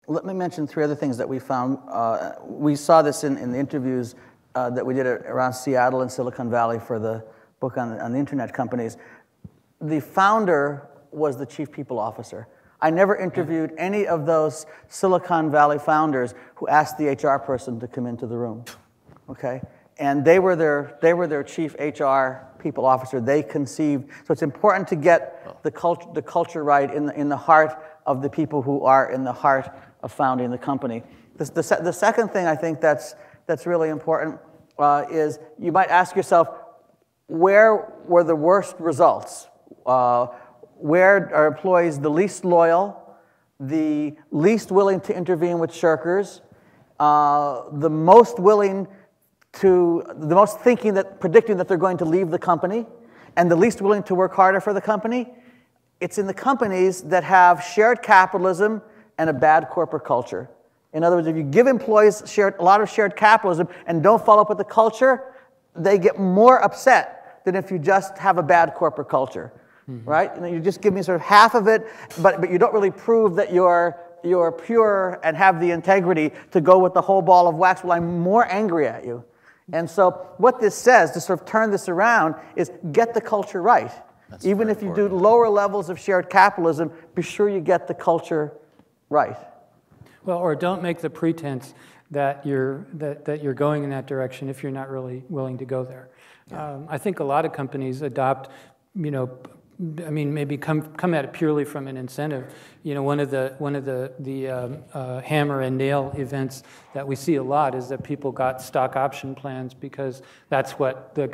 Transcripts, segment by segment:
Let me mention three other things that we found. We saw this in the interviews that we did around Seattle and Silicon Valley for the book on the internet companies. The founder was the chief people officer. I never interviewed any of those Silicon Valley founders who asked the HR person to come into the room, okay? And they were their chief HR people officer. They conceived. So it's important to get the culture right in the heart of the people who are in the heart of founding the company. The second thing I think that's really important is you might ask yourself, where were the worst results? Where are employees the least loyal, the least willing to intervene with shirkers, the most predicting that they're going to leave the company, and the least willing to work harder for the company? It's in the companies that have shared capitalism and a bad corporate culture. In other words, if you give employees a lot of shared capitalism and don't follow up with the culture, they get more upset than if you just have a bad corporate culture, right? You just give me sort of half of it, but you don't really prove that you're pure and have the integrity to go with the whole ball of wax. Well, I'm more angry at you. And so what this says, to sort of turn this around, is get the culture right. That's even if you do lower levels of shared capitalism, be sure you get the culture right. Well, or don't make the pretense that you're going in that direction if you're not really willing to go there. Yeah. I think a lot of companies adopt, I mean, maybe come at it purely from an incentive. One of the hammer and nail events that we see a lot is that people got stock option plans because that's what the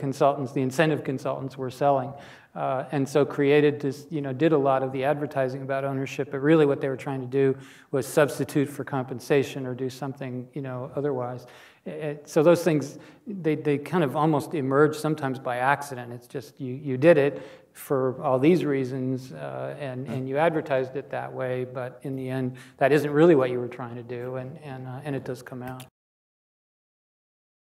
incentive consultants were selling. And so created this, did a lot of the advertising about ownership, but really what they were trying to do was substitute for compensation or do something, otherwise. So those things, they kind of almost emerge sometimes by accident. It's just you did it for all these reasons, and you advertised it that way, but in the end, that isn't really what you were trying to do, and it does come out.